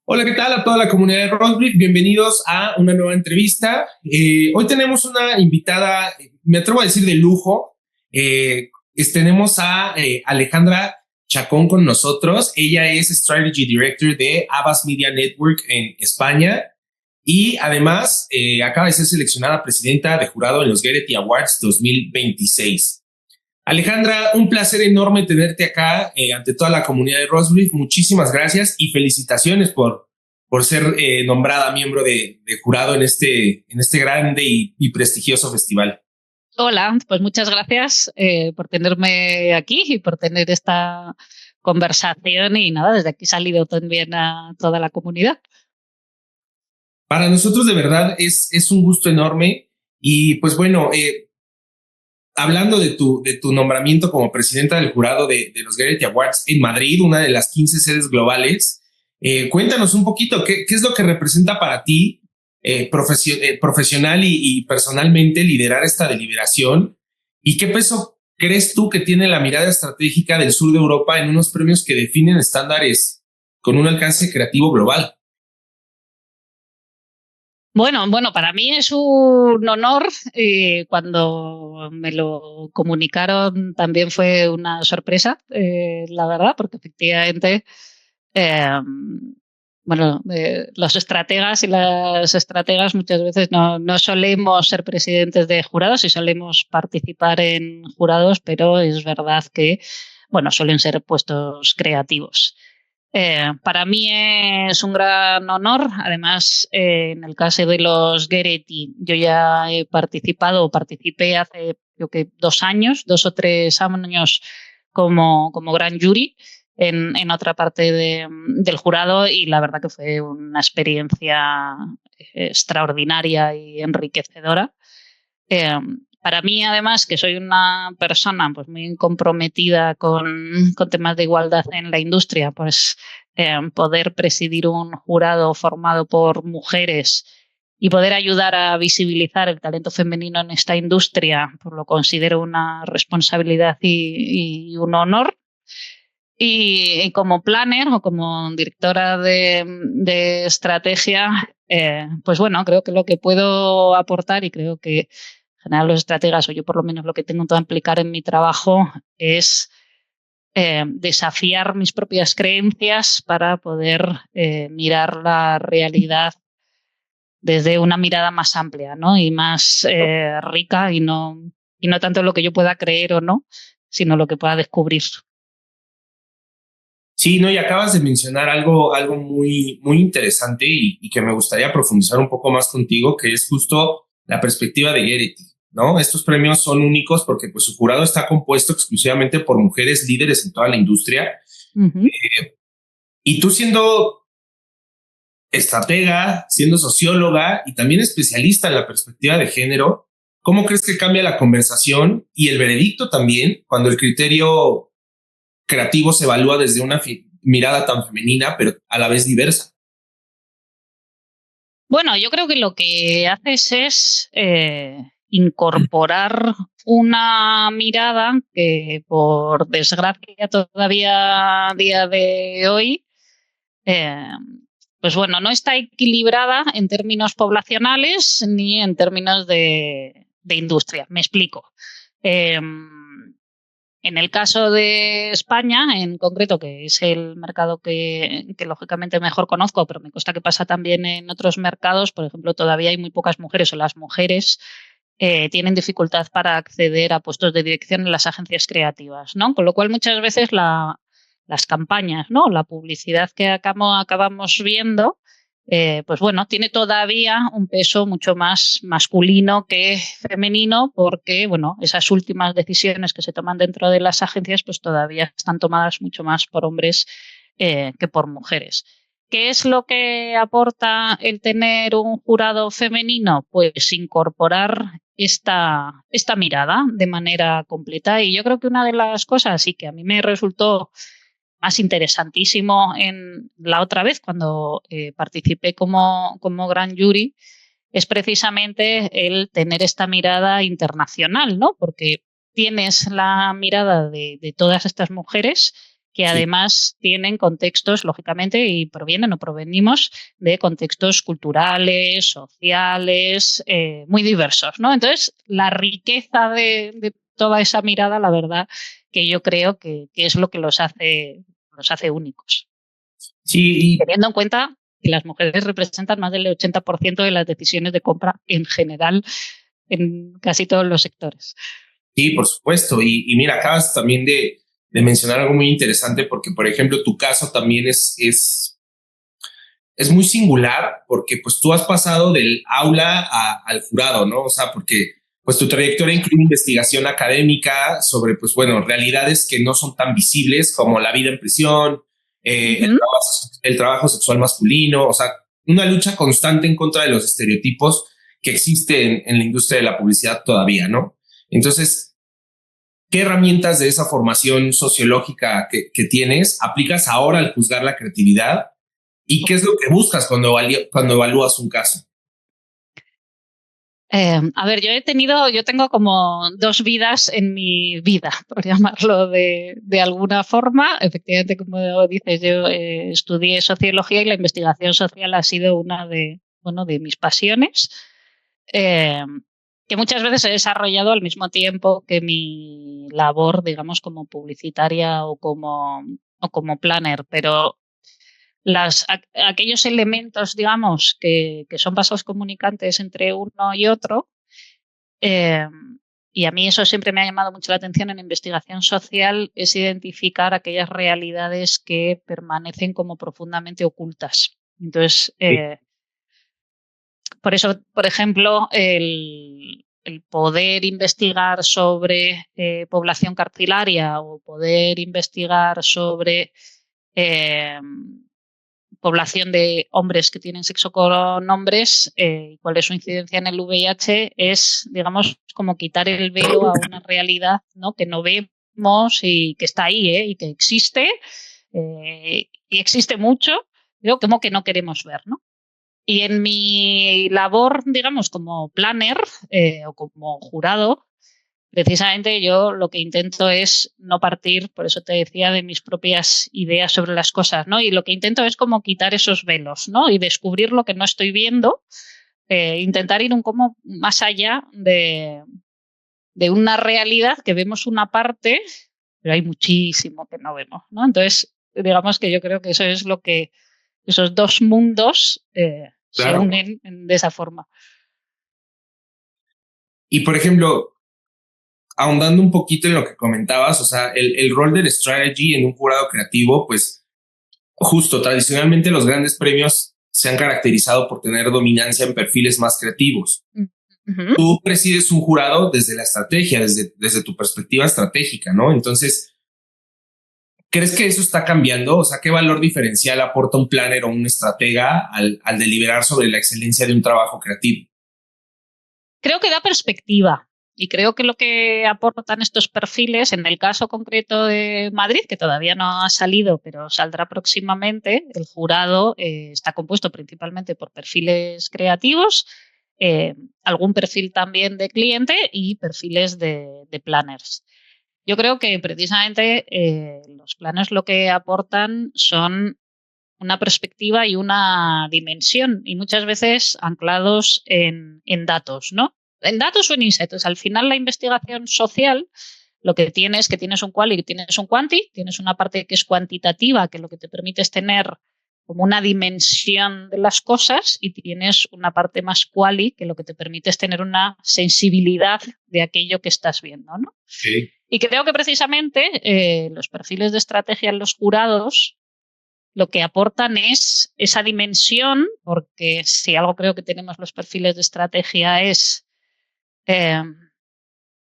Hola, ¿qué tal a toda la comunidad de Rosebrief? Bienvenidos a una nueva entrevista. Hoy tenemos una invitada, me atrevo a decir de lujo. Tenemos a Alejandra Chacón con nosotros. Ella es Strategy Director de Havas Media Network en España y además acaba de ser seleccionada presidenta de jurado en los Getty Awards 2026. Alejandra, un placer enorme tenerte acá ante toda la comunidad de Rosebrief. Muchísimas gracias y felicitaciones por ser nombrada miembro de jurado en este grande y prestigioso festival. Hola, pues muchas gracias por tenerme aquí y por tener esta conversación y nada, desde aquí salido también a toda la comunidad. Para nosotros de verdad es un gusto enorme y pues bueno, hablando de tu nombramiento como presidenta del jurado de los Getty Awards en Madrid, una de las 15 sedes globales, cuéntanos un poquito qué es lo que representa para ti profesional y personalmente liderar esta deliberación y qué peso crees tú que tiene la mirada estratégica del sur de Europa en unos premios que definen estándares con un alcance creativo global. Bueno, para mí es un honor. Cuando me lo comunicaron también fue una sorpresa, la verdad, porque efectivamente, eh, los estrategas y las estrategas muchas veces no solemos ser presidentes de jurados y solemos participar en jurados, pero es verdad que, bueno, suelen ser puestos creativos. Para mí es un gran honor. Además, en el caso de los Getty, yo ya he participé hace creo que 2 años, 2 o 3 años como gran jury en otra parte del jurado y la verdad que fue una experiencia extraordinaria y enriquecedora. Eh, para mí, además, que soy una persona pues, muy comprometida con temas de igualdad en la industria, pues poder presidir un jurado formado por mujeres y poder ayudar a visibilizar el talento femenino en esta industria, pues lo considero una responsabilidad y un honor. Y como planner o como directora de estrategia, pues bueno, creo que lo que puedo aportar y creo que en general los estrategas, o yo por lo menos lo que tengo que implicar en mi trabajo es desafiar mis propias creencias para poder mirar la realidad desde una mirada más amplia, ¿no? Y más rica y no tanto lo que yo pueda creer o no, sino lo que pueda descubrir. Sí, no, y acabas de mencionar algo muy interesante y que me gustaría profundizar un poco más contigo, que es justo la perspectiva de Getty, ¿no? Estos premios son únicos porque pues, su jurado está compuesto exclusivamente por mujeres líderes en toda la industria. Uh-huh. Y tú siendo estratega, siendo socióloga y también especialista en la perspectiva de género, ¿cómo crees que cambia la conversación y el veredicto también cuando el criterio creativo se evalúa desde una mirada tan femenina, pero a la vez diversa? Bueno, yo creo que lo que haces es incorporar una mirada que, por desgracia, todavía a día de hoy, eh, pues bueno, no está equilibrada en términos poblacionales ni en términos de industria. Me explico. Eh, en el caso de España, en concreto, que es el mercado que lógicamente mejor conozco, pero me consta que pasa también en otros mercados, por ejemplo, todavía hay muy pocas mujeres o las mujeres tienen dificultad para acceder a puestos de dirección en las agencias creativas, ¿no? Con lo cual muchas veces las campañas, ¿no? La publicidad que acabamos viendo, pues bueno, tiene todavía un peso mucho más masculino que femenino porque, bueno, esas últimas decisiones que se toman dentro de las agencias pues todavía están tomadas mucho más por hombres que por mujeres. ¿Qué es lo que aporta el tener un jurado femenino? Pues incorporar esta mirada de manera completa. Y yo creo que una de las cosas y que a mí me resultó más interesantísimo en la otra vez cuando participé como gran jury es precisamente el tener esta mirada internacional, ¿no? Porque tienes la mirada de todas estas mujeres que además tienen contextos, lógicamente, y provienen o provenimos de contextos culturales, sociales, muy diversos, ¿no? Entonces, la riqueza de toda esa mirada, la verdad, que yo creo que es lo que los hace únicos. Sí, y teniendo en cuenta que las mujeres representan más del 80% de las decisiones de compra en general en casi todos los sectores. sí, por supuesto. Y mira, acabas también de mencionar algo muy interesante porque, por ejemplo, tu caso también es muy singular porque pues tú has pasado del aula al jurado, ¿no? O sea, porque pues tu trayectoria incluye investigación académica sobre, pues bueno, realidades que no son tan visibles como la vida en prisión, el trabajo sexual masculino, o sea, una lucha constante en contra de los estereotipos que existen en la industria de la publicidad todavía, ¿no? Entonces, ¿qué herramientas de esa formación sociológica que tienes aplicas ahora al juzgar la creatividad? ¿Y qué es lo que buscas cuando evalúas un caso? A ver, yo tengo como dos vidas en mi vida, por llamarlo de alguna forma. Efectivamente, como dices, yo estudié sociología y la investigación social ha sido una de mis pasiones, eh, que muchas veces he desarrollado al mismo tiempo que mi labor, digamos, como publicitaria o como planner, pero aquellos elementos, digamos, que son vasos comunicantes entre uno y otro, eh, y a mí eso siempre me ha llamado mucho la atención en investigación social, es identificar aquellas realidades que permanecen como profundamente ocultas. Entonces, Sí, por eso, por ejemplo, el poder investigar sobre población carcelaria o poder investigar sobre eh, población de hombres que tienen sexo con hombres y cuál es su incidencia en el VIH es, digamos, como quitar el velo a una realidad, ¿no? Que no vemos y que está ahí, y que existe y existe mucho, pero como que no queremos ver, ¿no? Y en mi labor, digamos, como planner o como jurado, precisamente yo lo que intento es no partir, por eso te decía, de mis propias ideas sobre las cosas, ¿no? Y lo que intento es como quitar esos velos, ¿no? Y descubrir lo que no estoy viendo, intentar ir un como más allá de una realidad que vemos una parte, pero hay muchísimo que no vemos, ¿no? Entonces, digamos que yo creo que eso es lo que esos dos mundos se claro. unen de esa forma. Y por ejemplo, ahondando un poquito en lo que comentabas, o sea, el rol del strategy en un jurado creativo, pues justo tradicionalmente los grandes premios se han caracterizado por tener dominancia en perfiles más creativos. Uh-huh. Tú presides un jurado desde la estrategia, desde tu perspectiva estratégica, ¿no? Entonces, ¿crees que eso está cambiando? O sea, ¿qué valor diferencial aporta un planner o un estratega al deliberar sobre la excelencia de un trabajo creativo? Creo que da perspectiva y creo que lo que aportan estos perfiles, en el caso concreto de Madrid, que todavía no ha salido, pero saldrá próximamente, el jurado está compuesto principalmente por perfiles creativos, eh, algún perfil también de cliente y perfiles de planners. Yo creo que precisamente los planners lo que aportan son una perspectiva y una dimensión, y muchas veces anclados en datos, ¿no? En datos o en insights. Al final, la investigación social lo que tienes es que tienes un quali y tienes un quanti, tienes una parte que es cuantitativa, que lo que te permite es tener como una dimensión de las cosas, y tienes una parte más quali, que lo que te permite es tener una sensibilidad de aquello que estás viendo, ¿no? Sí. Y creo que precisamente los perfiles de estrategia en los jurados lo que aportan es esa dimensión, porque si algo creo que tenemos los perfiles de estrategia es, eh,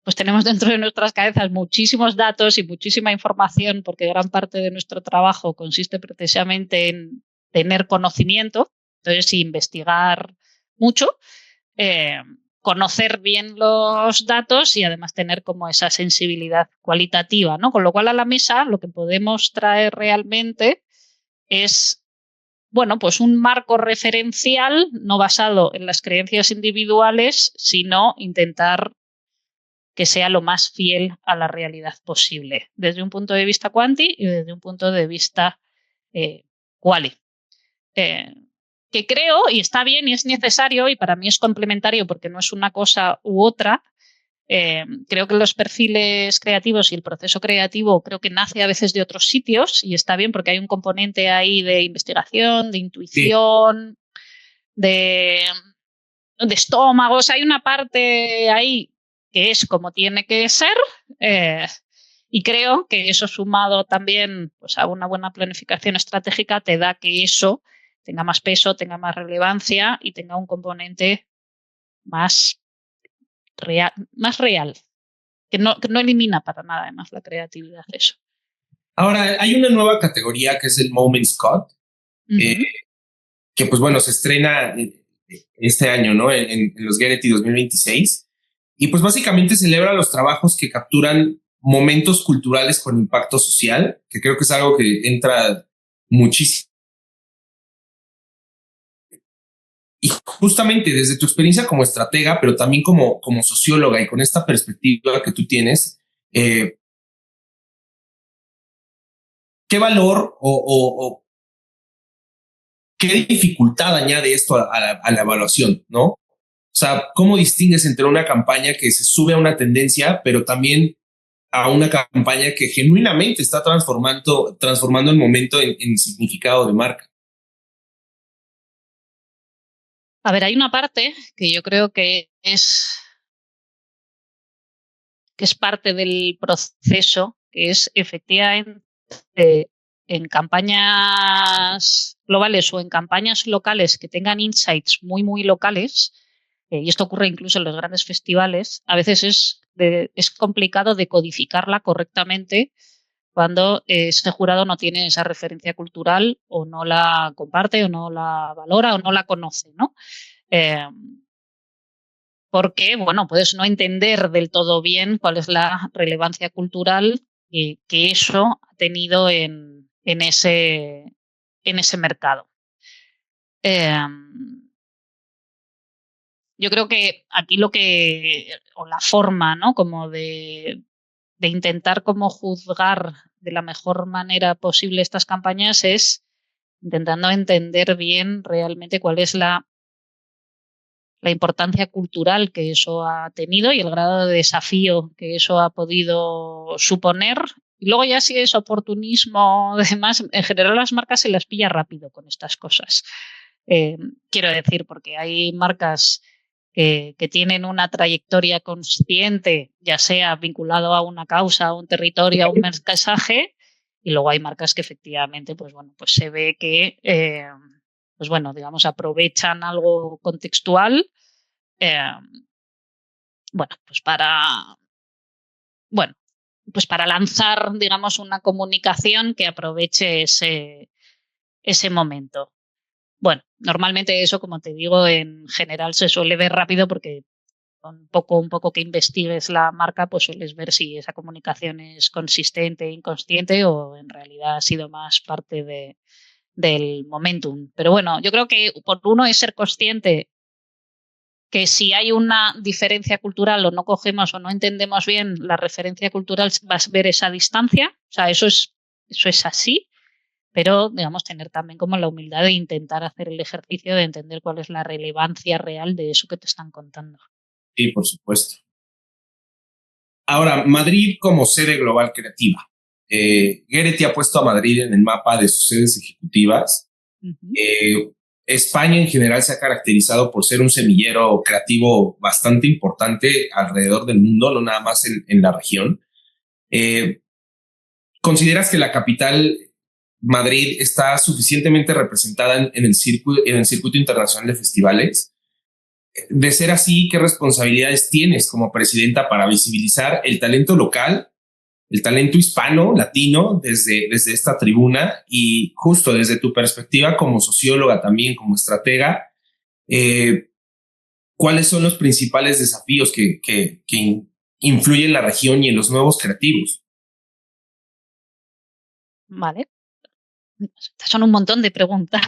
pues tenemos dentro de nuestras cabezas muchísimos datos y muchísima información, porque gran parte de nuestro trabajo consiste precisamente en tener conocimiento, entonces investigar mucho, eh, conocer bien los datos y además tener como esa sensibilidad cualitativa, ¿no? Con lo cual a la mesa lo que podemos traer realmente es, bueno, pues un marco referencial no basado en las creencias individuales, sino intentar que sea lo más fiel a la realidad posible, desde un punto de vista quanti y desde un punto de vista quali. Que creo, y está bien y es necesario, y para mí es complementario porque no es una cosa u otra. Creo que los perfiles creativos y el proceso creativo creo que nace a veces de otros sitios y está bien porque hay un componente ahí de investigación, de Sí. intuición, de, de estómagos. Hay una parte ahí que es como tiene que ser. eh, y creo que eso sumado también pues, a una buena planificación estratégica te da que eso tenga más peso, tenga más relevancia y tenga un componente más real, que no elimina para nada además la creatividad eso. Ahora, hay una nueva categoría que es el Moment Scott, eh, que pues bueno, se estrena este año, ¿no? En los Getty 2026. Y pues básicamente celebra los trabajos que capturan momentos culturales con impacto social, que creo que es algo que entra muchísimo. Y justamente desde tu experiencia como estratega, pero también como socióloga y con esta perspectiva que tú tienes, ¿qué valor o qué dificultad añade esto a la evaluación, ¿no? O sea, ¿cómo distingues entre una campaña que se sube a una tendencia, pero también a una campaña que genuinamente está transformando el momento en significado de marca? A ver, hay una parte que yo creo que es parte del proceso, que es efectivamente en campañas globales o en campañas locales que tengan insights muy, muy locales, y esto ocurre incluso en los grandes festivales, a veces es complicado decodificarla correctamente cuando ese jurado no tiene esa referencia cultural o no la comparte o no la valora o no la conoce, ¿no? Eh, Porque, bueno, puedes no entender del todo bien cuál es la relevancia cultural que eso ha tenido en ese mercado. Eh, yo creo que aquí o la forma, ¿no? Como de intentar como juzgar de la mejor manera posible estas campañas es intentando entender bien realmente cuál es la importancia cultural que eso ha tenido y el grado de desafío que eso ha podido suponer. Y luego ya si es oportunismo, además, en general las marcas se las pilla rápido con estas cosas. Quiero decir, porque hay marcas que tienen una trayectoria consciente, ya sea vinculado a una causa, a un territorio, a un mensaje, y luego hay marcas que efectivamente, pues bueno, pues se ve que pues bueno, digamos, aprovechan algo contextual, eh, bueno, bueno, pues para lanzar, digamos, una comunicación que aproveche ese momento. Bueno, normalmente eso, como te digo, en general se suele ver rápido porque con un poco que investigues la marca, pues sueles ver si esa comunicación es consistente, inconsciente o en realidad ha sido más parte del momentum. Pero bueno, yo creo que por uno es ser consciente que si hay una diferencia cultural o no cogemos o no entendemos bien la referencia cultural, vas a ver esa distancia. O sea, eso es así, pero digamos tener también como la humildad de intentar hacer el ejercicio de entender cuál es la relevancia real de eso que te están contando. Sí, por supuesto. Ahora, Madrid como sede global creativa. Getty ha puesto a Madrid en el mapa de sus sedes ejecutivas. Uh-huh. España en general se ha caracterizado por ser un semillero creativo bastante importante alrededor del mundo, no nada más en la región. Eh, ¿Consideras que la capital, Madrid, está suficientemente representada en el circuito internacional de festivales? De ser así, ¿qué responsabilidades tienes como presidenta para visibilizar el talento local, el talento hispano, latino, desde esta tribuna y justo desde tu perspectiva como socióloga también, como estratega, eh, cuáles son los principales desafíos que influyen en la región y en los nuevos creativos? Vale. Son un montón de preguntas.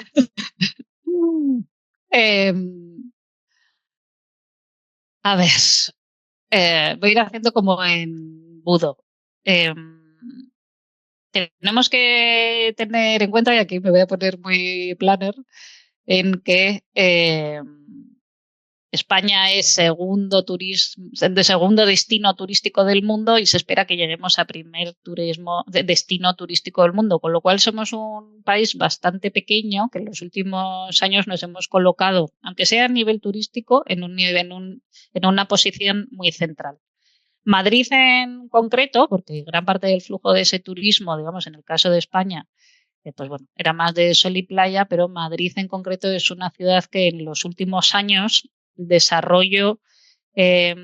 eh, a ver, Voy a ir haciendo como en Budo. Tenemos que tener en cuenta, y aquí me voy a poner muy planner, en que España es de segundo destino turístico del mundo y se espera que lleguemos a primer destino turístico del mundo, con lo cual somos un país bastante pequeño que en los últimos años nos hemos colocado, aunque sea a nivel turístico, en una posición muy central. Madrid en concreto, porque gran parte del flujo de ese turismo, digamos, en el caso de España, pues bueno, era más de sol y playa, pero Madrid en concreto es una ciudad que en los últimos años el desarrollo eh,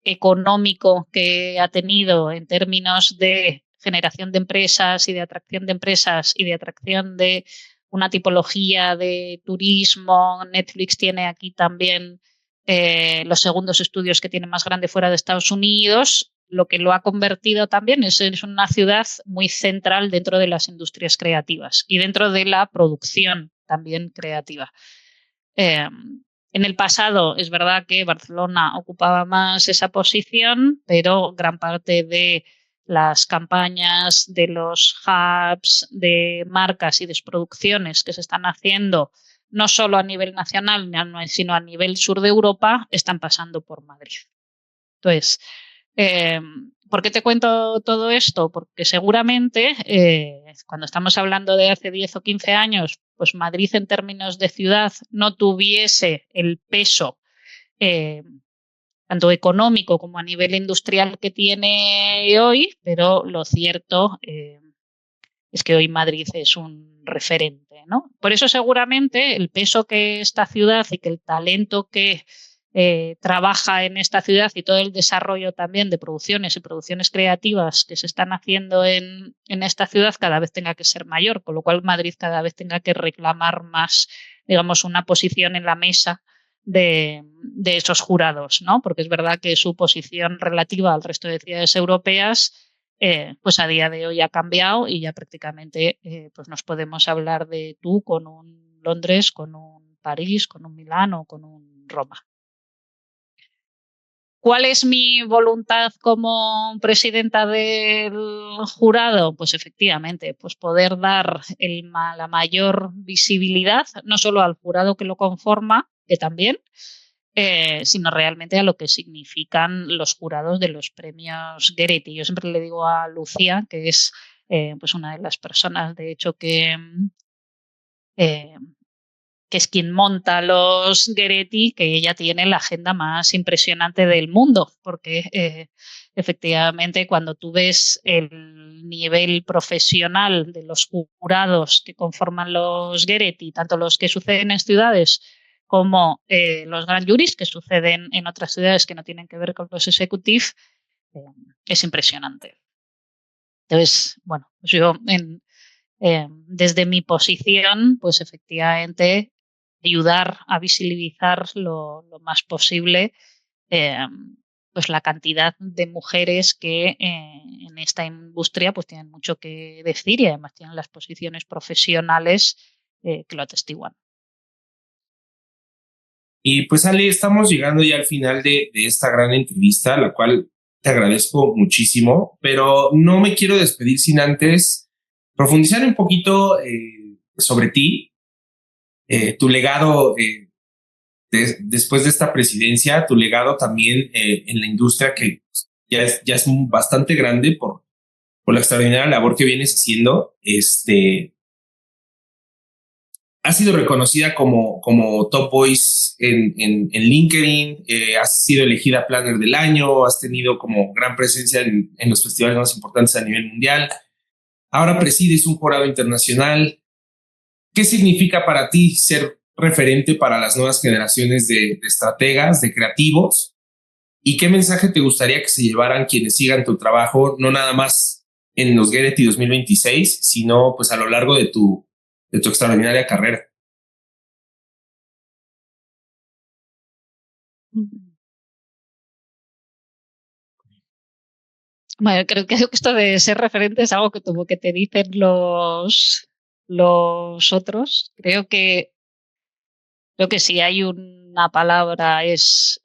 económico que ha tenido en términos de generación de empresas y de atracción de empresas y de atracción de una tipología de turismo. Netflix tiene aquí también los segundos estudios que tiene más grande fuera de Estados Unidos. Lo que lo ha convertido también es una ciudad muy central dentro de las industrias creativas y dentro de la producción también creativa. En el pasado es verdad que Barcelona ocupaba más esa posición, pero gran parte de las campañas, de los hubs, de marcas y de producciones que se están haciendo, no solo a nivel nacional, sino a nivel sur de Europa, están pasando por Madrid. Entonces, ¿por qué te cuento todo esto? Porque seguramente cuando estamos hablando de hace 10 o 15 años, pues Madrid en términos de ciudad no tuviese el peso eh, tanto económico como a nivel industrial que tiene hoy, pero lo cierto es que hoy Madrid es un referente, ¿no? Por eso seguramente el peso que esta ciudad y que el talento que trabaja en esta ciudad y todo el desarrollo también de producciones y producciones creativas que se están haciendo en esta ciudad cada vez tenga que ser mayor, con lo cual Madrid cada vez tenga que reclamar más, digamos, una posición en la mesa de esos jurados, ¿no? Porque es verdad que su posición relativa al resto de ciudades europeas pues a día de hoy ha cambiado y ya prácticamente pues nos podemos hablar de tú con un Londres, con un París, con un Milán o con un Roma. ¿Cuál es mi voluntad como presidenta del jurado? Pues efectivamente, pues poder dar la mayor visibilidad, no solo al jurado que lo conforma, que también, sino realmente a lo que significan los jurados de los premios Goethe. Yo siempre le digo a Lucía, que es pues una de las personas, de hecho, eh, que es quien monta los Goethe, que ella tiene la agenda más impresionante del mundo, porque efectivamente cuando tú ves el nivel profesional de los jurados que conforman los Goethe, tanto los que suceden en ciudades como los Grand Juries que suceden en otras ciudades que no tienen que ver con los Executive, eh, es impresionante. Entonces, bueno, pues yo desde mi posición, pues efectivamente ayudar a visibilizar lo más posible eh, pues la cantidad de mujeres que en esta industria pues tienen mucho que decir y además tienen las posiciones profesionales que lo atestiguan. Y pues Ale, estamos llegando ya al final de esta gran entrevista, la cual te agradezco muchísimo, pero no me quiero despedir sin antes profundizar un poquito sobre ti, tu legado después de esta presidencia, tu legado también en la industria que ya es bastante grande por la extraordinaria labor que vienes haciendo. Has sido reconocida como Top Voice en LinkedIn, has sido elegida Planner del Año, has tenido como gran presencia en los festivales más importantes a nivel mundial. Ahora presides un jurado internacional. ¿Qué significa para ti ser referente para las nuevas generaciones de estrategas, de creativos? ¿Y qué mensaje te gustaría que se llevaran quienes sigan tu trabajo, no nada más en los Goethe 2026, sino pues a lo largo de tu extraordinaria carrera? Bueno, creo que esto de ser referente es algo que como que te dicen los otros. Creo que si hay una palabra es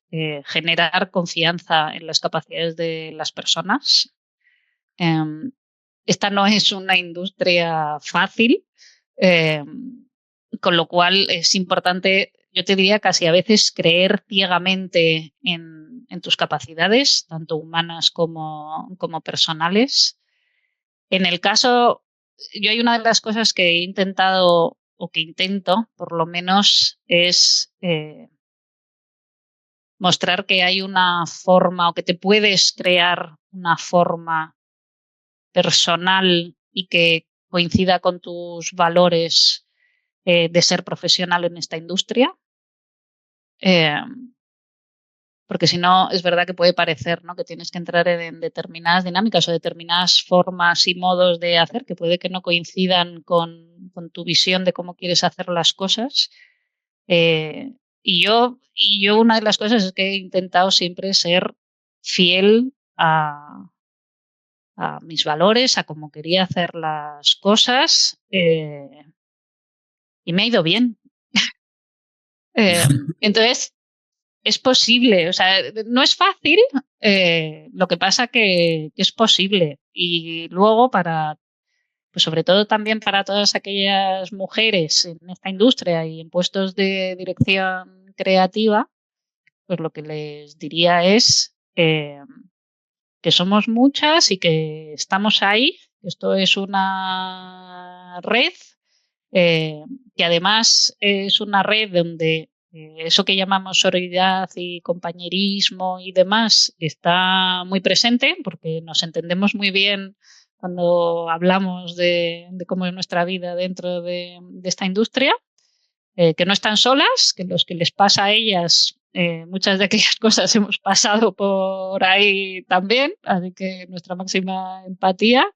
generar confianza en las capacidades de las personas. Esta no es una industria fácil, con lo cual es importante, yo te diría casi a veces, creer ciegamente en tus capacidades, tanto humanas como personales. En el caso, yo hay una de las cosas que he intentado, o que intento por lo menos, es mostrar que hay una forma, o que te puedes crear una forma personal y que coincida con tus valores de ser profesional en esta industria. Porque si no, es verdad que puede parecer, ¿no?, que tienes que entrar en determinadas dinámicas o determinadas formas y modos de hacer que puede que no coincidan con tu visión de cómo quieres hacer las cosas. Y yo una de las cosas es que he intentado siempre ser fiel a mis valores, a cómo quería hacer las cosas, y me ha ido bien. Entonces, es posible, o sea, no es fácil, lo que pasa que es posible. Y luego pues sobre todo también para todas aquellas mujeres en esta industria y en puestos de dirección creativa, pues lo que les diría es que somos muchas y que estamos ahí. Esto es una red, que además es una red donde eso que llamamos sororidad y compañerismo y demás está muy presente, porque nos entendemos muy bien cuando hablamos de cómo es nuestra vida dentro de esta industria, que no están solas, que los que les pasa a ellas, muchas de aquellas cosas hemos pasado por ahí también, así que nuestra máxima empatía,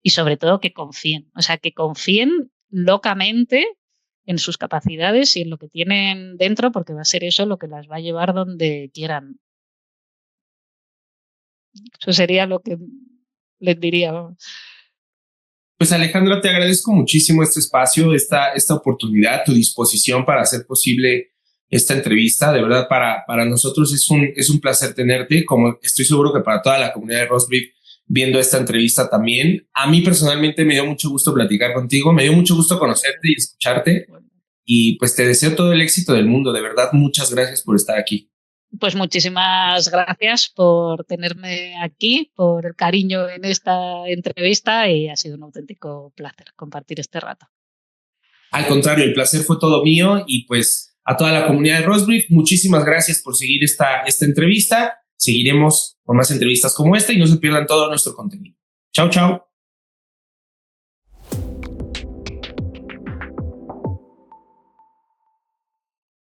y sobre todo que confíen, o sea, que confíen locamente en sus capacidades y en lo que tienen dentro, porque va a ser eso lo que las va a llevar donde quieran. Eso sería lo que les diría. Pues Alejandra, te agradezco muchísimo este espacio, esta oportunidad, tu disposición para hacer posible esta entrevista. De verdad, para nosotros es un placer tenerte, como estoy seguro que para toda la comunidad de Rostbrief viendo esta entrevista también. A mí personalmente me dio mucho gusto platicar contigo, me dio mucho gusto conocerte y escucharte, y pues te deseo todo el éxito del mundo. De verdad, muchas gracias por estar aquí. Pues muchísimas gracias por tenerme aquí, por el cariño en esta entrevista, y ha sido un auténtico placer compartir este rato. Al contrario, el placer fue todo mío, y pues a toda la comunidad de Rostbrief, muchísimas gracias por seguir esta entrevista. Seguiremos con más entrevistas como esta y no se pierdan todo nuestro contenido. Chao, chao.